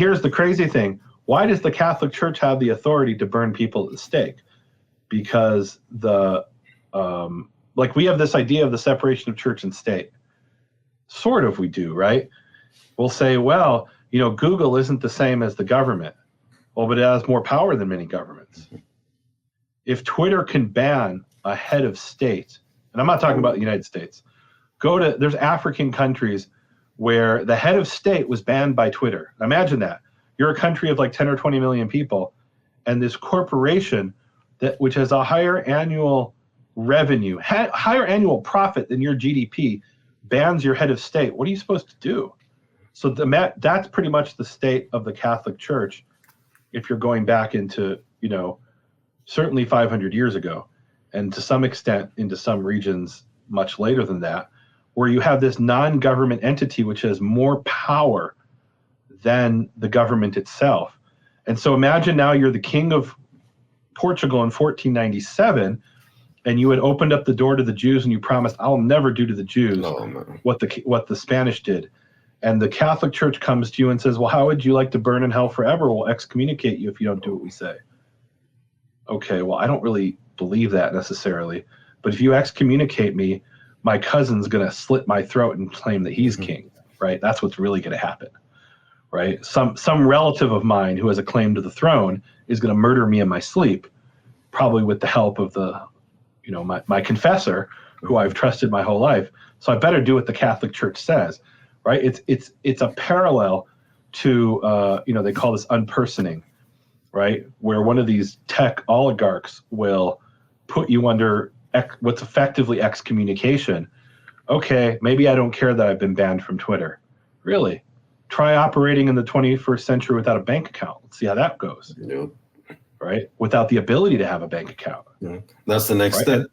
here's the crazy thing. Why does the Catholic Church have the authority to burn people at the stake? Because we have this idea of the separation of church and state. Sort of we do, right? We'll say, well, Google isn't the same as the government. Well, but it has more power than many governments. If Twitter can ban a head of state, and I'm not talking about the United States, there's African countries where the head of state was banned by Twitter. Imagine that. You're a country of like 10 or 20 million people, and this corporation which has a higher annual revenue, higher annual profit than your GDP, bans your head of state. What are you supposed to do? So that's pretty much the state of the Catholic Church if you're going back into, certainly 500 years ago, and to some extent into some regions much later than that, where you have this non-government entity which has more power than the government itself. And so imagine now you're the king of Portugal in 1497, and you had opened up the door to the Jews, and you promised, I'll never do to the Jews what the Spanish did. And the Catholic Church comes to you and says, well, how would you like to burn in hell forever? We'll excommunicate you if you don't do what we say. Okay, well, I don't really believe that necessarily. But if you excommunicate me, my cousin's going to slit my throat and claim that he's king, right? That's what's really going to happen, right? Some relative of mine who has a claim to the throne is going to murder me in my sleep, probably with the help of my confessor, who I've trusted my whole life. So I better do what the Catholic Church says. Right, it's a parallel to they call this unpersoning, right? Where one of these tech oligarchs will put you under what's effectively excommunication. Okay, maybe I don't care that I've been banned from Twitter. Really? Try operating in the 21st century without a bank account. Let's see how that goes. Yeah. Right, without the ability to have a bank account. Yeah. That's the next step.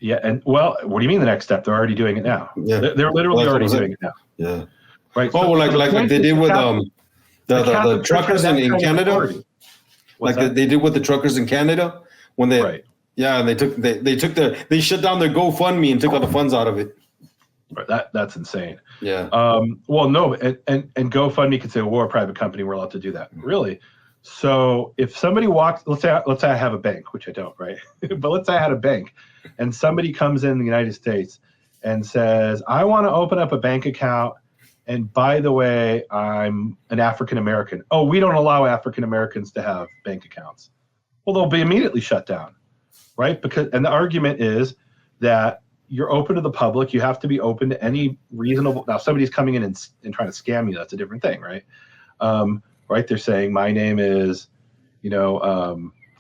And well, what do you mean the next step? They're already doing it now. Yeah, they're literally already doing it now. Yeah. Right. Oh, so like they did with the truckers in Canada. They did with the truckers in Canada when they and they shut down their GoFundMe and took all the funds out of it. Right. That's insane. Yeah. Well, no, and GoFundMe could say, well, we're a private company, we're allowed to do that. Really? So if somebody walks, let's say I have a bank, which I don't, right? But let's say I had a bank, and somebody comes in the United States and says, I want to open up a bank account, and by the way, I'm an African American. Oh, we don't allow African Americans to have bank accounts. Well, they'll be immediately shut down, right? And the argument is that you're open to the public. You have to be open to any reasonable. Now, somebody's coming in and trying to scam you. That's a different thing, right? Right? They're saying my name is,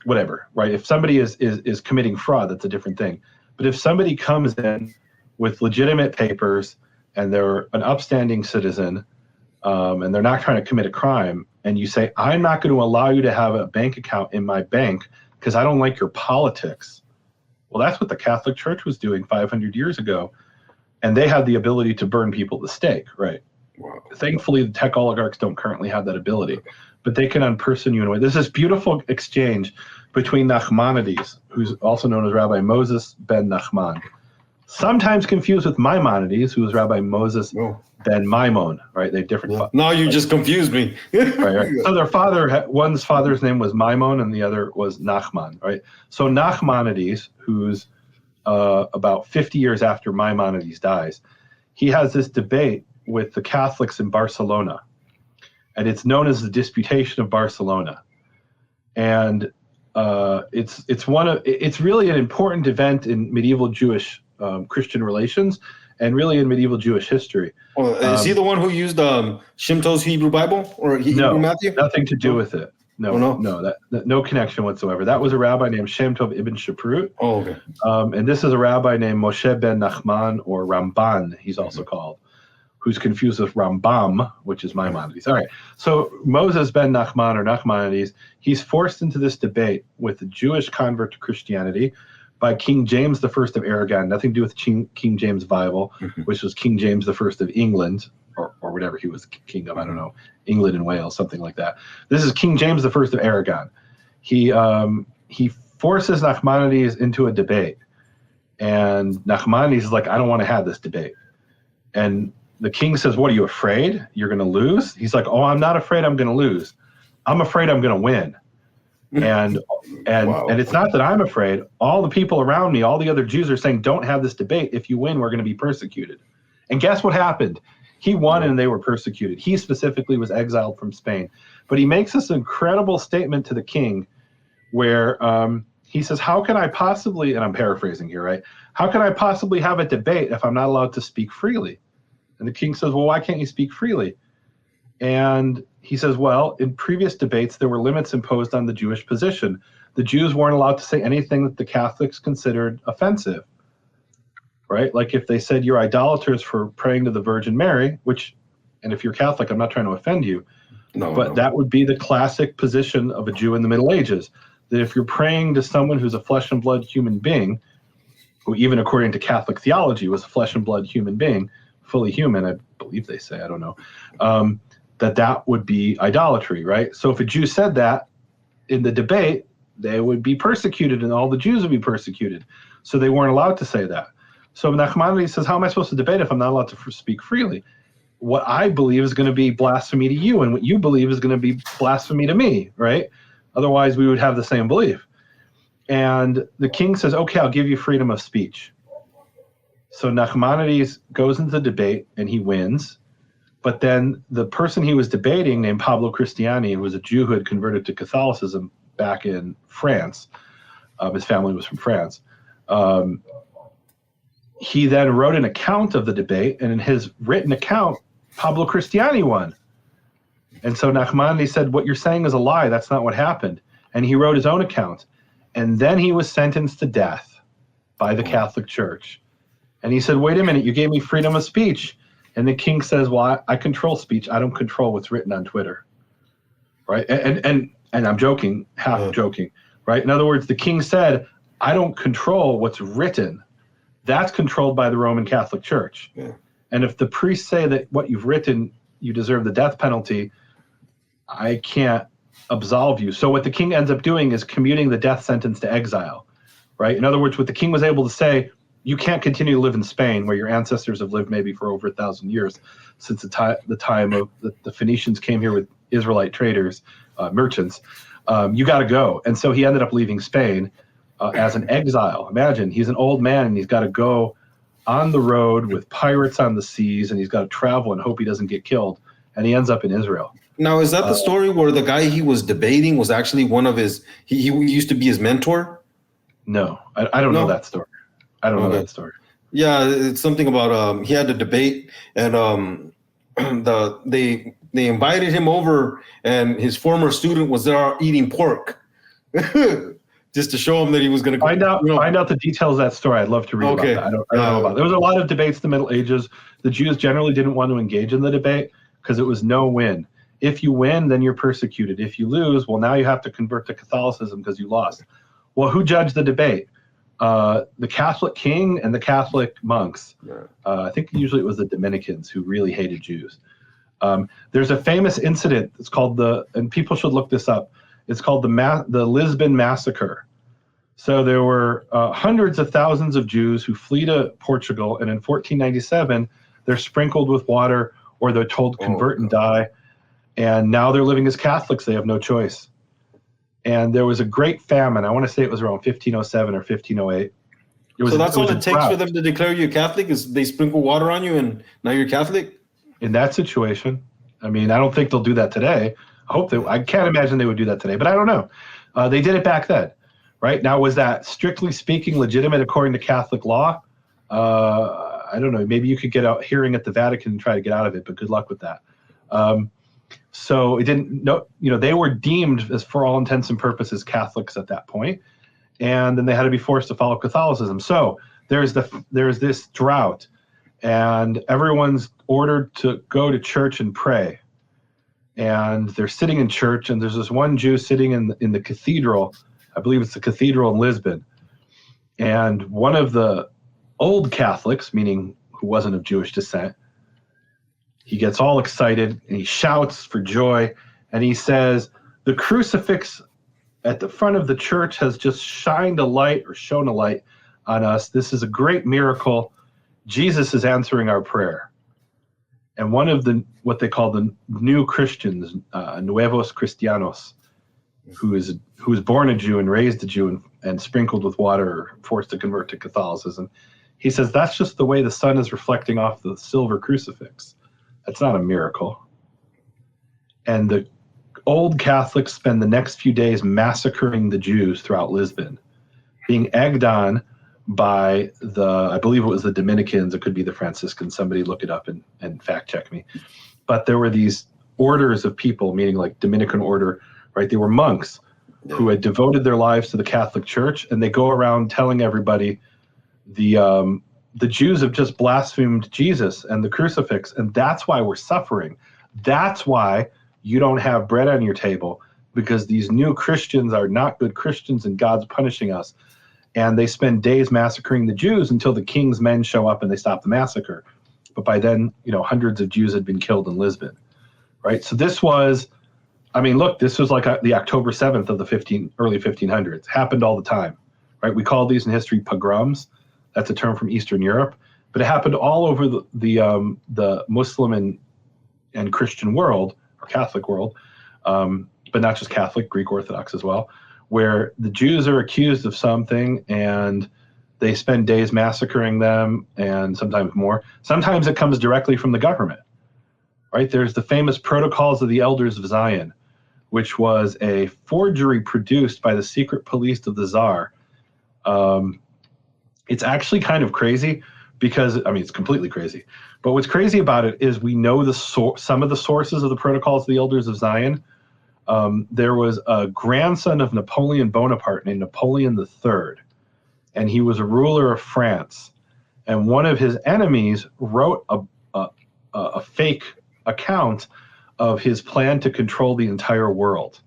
whatever, right? If somebody is committing fraud, that's a different thing. But if somebody comes in with legitimate papers and they're an upstanding citizen, and they're not trying to commit a crime, and you say, I'm not going to allow you to have a bank account in my bank because I don't like your politics. Well, that's what the Catholic Church was doing 500 years ago, and they had the ability to burn people at the stake, right? Wow. Thankfully, the tech oligarchs don't currently have that ability, but they can unperson you in a way. There's this beautiful exchange between Nachmanides, who's also known as Rabbi Moses ben Nachman, sometimes confused with Maimonides, who was Rabbi Moses ben Maimon, right? They have different. Now you just confused me. right. So their one's father's name was Maimon, and the other was Nachman, right? So Nachmanides, who's about 50 years after Maimonides dies, he has this debate with the Catholics in Barcelona, and it's known as the Disputation of Barcelona. And it's really an important event in medieval Jewish Christian relations, and really in medieval Jewish history. Well, is he the one who used Shimto's Hebrew Bible or Hebrew Matthew? Nothing to do with it. No, that no connection whatsoever. That was a rabbi named Shem Tov ibn Shaprut. Oh, okay. And this is a rabbi named Moshe ben Nachman, or Ramban, he's also called, who's confused with Rambam, which is Maimonides. All right. So Moses ben Nachman, or Nachmanides, he's forced into this debate with a Jewish convert to Christianity by King James I of Aragon, nothing to do with King James Bible, which was King James I of England, or whatever he was king of, I don't know, England and Wales, something like that. This is King James I of Aragon. He forces Nachmanides into a debate, and Nachmanides is like, I don't want to have this debate. And the king says, what, are you afraid you're going to lose? He's like, oh, I'm not afraid I'm going to lose. I'm afraid I'm going to win. And wow. And it's not that I'm afraid. All the people around me, all the other Jews are saying, don't have this debate. If you win, we're going to be persecuted. And guess what happened? He won and they were persecuted. He specifically was exiled from Spain. But he makes this incredible statement to the king where he says, how can I possibly, and I'm paraphrasing here, right? How can I possibly have a debate if I'm not allowed to speak freely? And the king says, well, why can't you speak freely? And he says, well, in previous debates, there were limits imposed on the Jewish position. The Jews weren't allowed to say anything that the Catholics considered offensive, right? Like if they said you're idolaters for praying to the Virgin Mary, which, and if you're Catholic, I'm not trying to offend you, but that would be the classic position of a Jew in the Middle Ages, that if you're praying to someone who's a flesh and blood human being, who even according to Catholic theology was a flesh and blood human being, fully human, I believe they say, I don't know, that would be idolatry, right? So if a Jew said that in the debate, they would be persecuted and all the Jews would be persecuted. So they weren't allowed to say that. So Nachmanides says, how am I supposed to debate if I'm not allowed to speak freely? What I believe is going to be blasphemy to you, and what you believe is going to be blasphemy to me, right? Otherwise, we would have the same belief. And the king says, okay, I'll give you freedom of speech. So Nachmanides goes into the debate and he wins. But then the person he was debating, named Pablo Cristiani, who was a Jew who had converted to Catholicism back in France, his family was from France, he then wrote an account of the debate, and in his written account, Pablo Cristiani won. And so Nachmanides said, what you're saying is a lie. That's not what happened. And he wrote his own account. And then he was sentenced to death by the Catholic Church. And he said, wait a minute, you gave me freedom of speech. And the king says, well, I control speech. I don't control what's written on Twitter. Right? And I'm joking, half joking. Right? In other words, the king said, I don't control what's written. That's controlled by the Roman Catholic Church. Yeah. And if the priests say that what you've written, you deserve the death penalty, I can't absolve you. So what the king ends up doing is commuting the death sentence to exile, right? In other words, what the king was able to say, you can't continue to live in Spain where your ancestors have lived maybe for over 1,000 years since the time of the Phoenicians came here with Israelite traders, merchants. You got to go. And so he ended up leaving Spain as an exile. Imagine, he's an old man and he's got to go on the road with pirates on the seas, and he's got to travel and hope he doesn't get killed. And he ends up in Israel. Now, is that the story where the guy he was debating was actually one of his, he used to be his mentor? No, I don't know that story. I don't know that story. Yeah, it's something about he had a debate, and they invited him over, and his former student was there eating pork. Just to show him that he was going to find out the details of that story. I'd love to read about that. I don't know about it. There was a lot of debates in the Middle Ages. The Jews generally didn't want to engage in the debate because it was no win. If you win, then you're persecuted. If you lose, well, now you have to convert to Catholicism because you lost. Well, who judged the debate? The Catholic king and the Catholic monks. I think usually it was the Dominicans who really hated Jews. There's a famous incident. It's called and people should look this up. It's called the Lisbon Massacre. So there were hundreds of thousands of Jews who flee to Portugal, and in 1497, they're sprinkled with water, or they're told convert and die, and now they're living as Catholics. They have no choice. And there was a great famine. I want to say it was around 1507 or 1508. So that's all it takes for them to declare you Catholic is they sprinkle water on you, and now you're Catholic? In that situation. I mean, I don't think they'll do that today. I can't imagine they would do that today, but I don't know. They did it back then, right? Now, was that strictly speaking legitimate according to Catholic law? I don't know. Maybe you could get a hearing at the Vatican and try to get out of it, but good luck with that. So it didn't. No, they were deemed, as for all intents and purposes, Catholics at that point, and then they had to be forced to follow Catholicism. So there's this drought, and everyone's ordered to go to church and pray. And they're sitting in church, and there's this one Jew sitting in the cathedral. I believe it's the cathedral in Lisbon. And one of the old Catholics, meaning who wasn't of Jewish descent, he gets all excited and he shouts for joy. And he says, the crucifix at the front of the church has just shone a light on us. This is a great miracle. Jesus is answering our prayer. And one of what they call the new Christians, Nuevos Cristianos, who was born a Jew and raised a Jew and sprinkled with water or forced to convert to Catholicism, he says that's just the way the sun is reflecting off the silver crucifix. That's not a miracle. And the old Catholics spend the next few days massacring the Jews throughout Lisbon, being egged on by I believe it was the Dominicans, it could be the Franciscans, somebody look it up and fact check me. But there were these orders of people, meaning like Dominican order, right? They were monks who had devoted their lives to the Catholic Church, and they go around telling everybody the Jews have just blasphemed Jesus and the crucifix, and that's why we're suffering. That's why you don't have bread on your table, because these new Christians are not good Christians and God's punishing us. And they spend days massacring the Jews until the king's men show up and they stop the massacre. But by then, hundreds of Jews had been killed in Lisbon, right? So this was, this was like the October 7th of the early 1500s. Happened all the time, right? We call these in history pogroms. That's a term from Eastern Europe. But it happened all over the Muslim and Christian world, or Catholic world, but not just Catholic, Greek Orthodox as well, where the Jews are accused of something and they spend days massacring them, and sometimes more. Sometimes it comes directly from the government, right? There's the famous Protocols of the Elders of Zion, which was a forgery produced by the secret police of the Tsar. It's actually kind of crazy because, it's completely crazy. But what's crazy about it is we know some of the sources of the Protocols of the Elders of Zion. There was a grandson of Napoleon Bonaparte named Napoleon III, and he was a ruler of France. And one of his enemies wrote a fake account of his plan to control the entire world.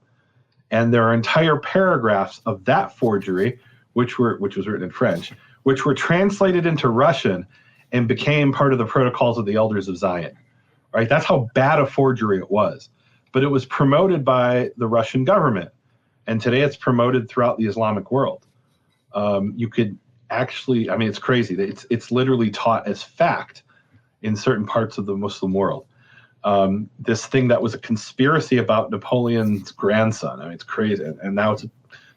And there are entire paragraphs of that forgery, which was written in French, which were translated into Russian and became part of the Protocols of the Elders of Zion. Right? That's how bad a forgery it was. But it was promoted by the Russian government, and today it's promoted throughout the Islamic world. You could actually, it's crazy. It's literally taught as fact in certain parts of the Muslim world. This thing that was a conspiracy about Napoleon's grandson. It's crazy. And now it's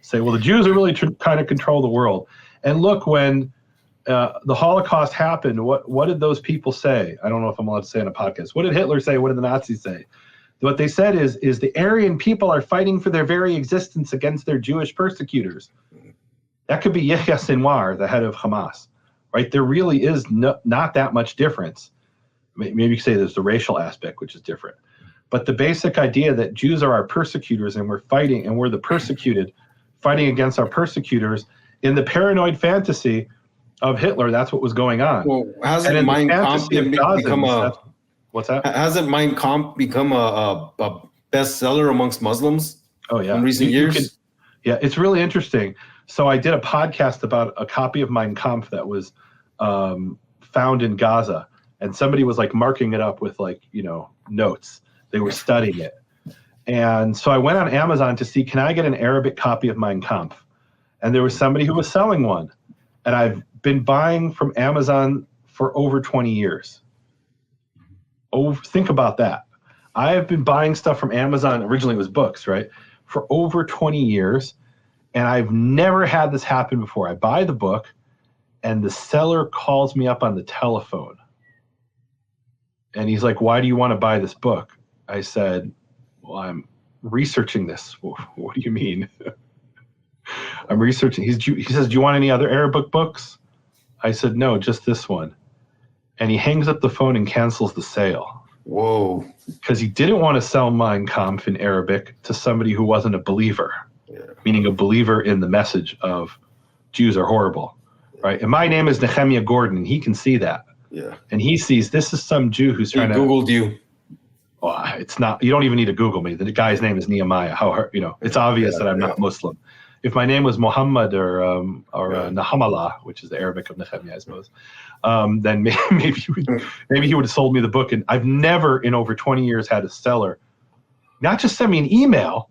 say, well, the Jews are really trying to control the world. And look, when the Holocaust happened, what did those people say? I don't know if I'm allowed to say on a podcast. What did Hitler say? What did the Nazis say? What they said is the Aryan people are fighting for their very existence against their Jewish persecutors. That could be Yahya Sinwar, the head of Hamas, right? There really is not that much difference. Maybe you could say there's the racial aspect, which is different. But the basic idea that Jews are our persecutors and we're fighting and we're the persecuted, fighting against our persecutors, in the paranoid fantasy of Hitler, that's what was going on. Well, hasn't Mein Kampf become a... What's that? Hasn't Mein Kampf become a bestseller amongst Muslims? Oh, yeah. In recent years? Yeah, it's really interesting. So I did a podcast about a copy of Mein Kampf that was found in Gaza, and somebody was like marking it up with notes. They were studying it. And so I went on Amazon to see, can I get an Arabic copy of Mein Kampf? And there was somebody who was selling one. And I've been buying from Amazon for over 20 years. Oh, think about that. I have been buying stuff from Amazon, originally it was books, right, for over 20 years, and I've never had this happen before. I buy the book, and the seller calls me up on the telephone. And he's like, why do you want to buy this book? I said, well, I'm researching this. What do you mean? I'm researching. He says, do you want any other Arabic books? I said, no, just this one. And he hangs up the phone and cancels the sale. Whoa. Because he didn't want to sell Mein Kampf in Arabic to somebody who wasn't a believer, meaning a believer in the message of Jews are horrible, right? And my name is Nehemia Gordon, and he can see that. Yeah. And he sees this is some Jew who's trying to... Googled you. Well, it's not... You don't even need to Google me. The guy's name is Nehemiah. It's obvious that I'm not Muslim. If my name was Muhammad or Nahamallah, which is the Arabic of Nehemiah, I suppose, then maybe he would have sold me the book. And I've never in over 20 years had a seller not just send me an email,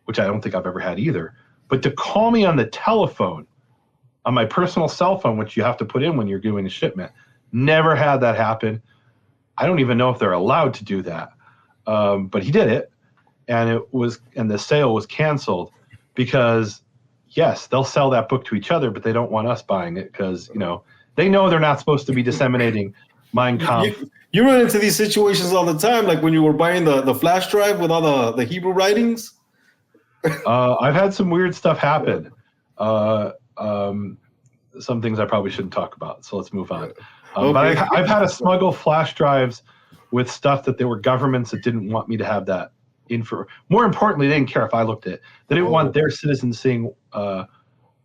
which I don't think I've ever had either, but to call me on the telephone, on my personal cell phone, which you have to put in when you're doing a shipment. Never had that happen. I don't even know if they're allowed to do that. But he did it, and the sale was canceled because, yes, they'll sell that book to each other, but they don't want us buying it because, they know they're not supposed to be disseminating Mein Kampf. You run into these situations all the time, like when you were buying the flash drive with all the Hebrew writings. I've had some weird stuff happen. Some things I probably shouldn't talk about, so let's move on. Okay. But I've had to smuggle flash drives with stuff that there were governments that didn't want me to have that info. More importantly, they didn't care if I looked at it. They didn't want their citizens seeing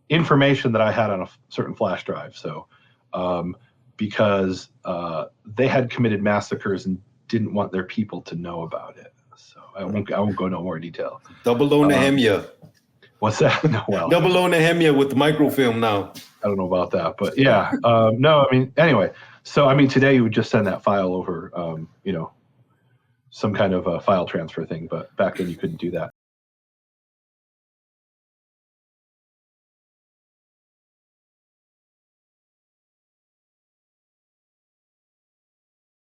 information that I had on a certain flash drive. So because they had committed massacres and didn't want their people to know about it. So I won't go into more detail. Double O Nehemia. What's that? No, well, Double O Nehemia with the microfilm now. I don't know about that, but yeah. No, I mean, anyway. So, I mean, today you would just send that file over, some kind of a file transfer thing, but back then you couldn't do that.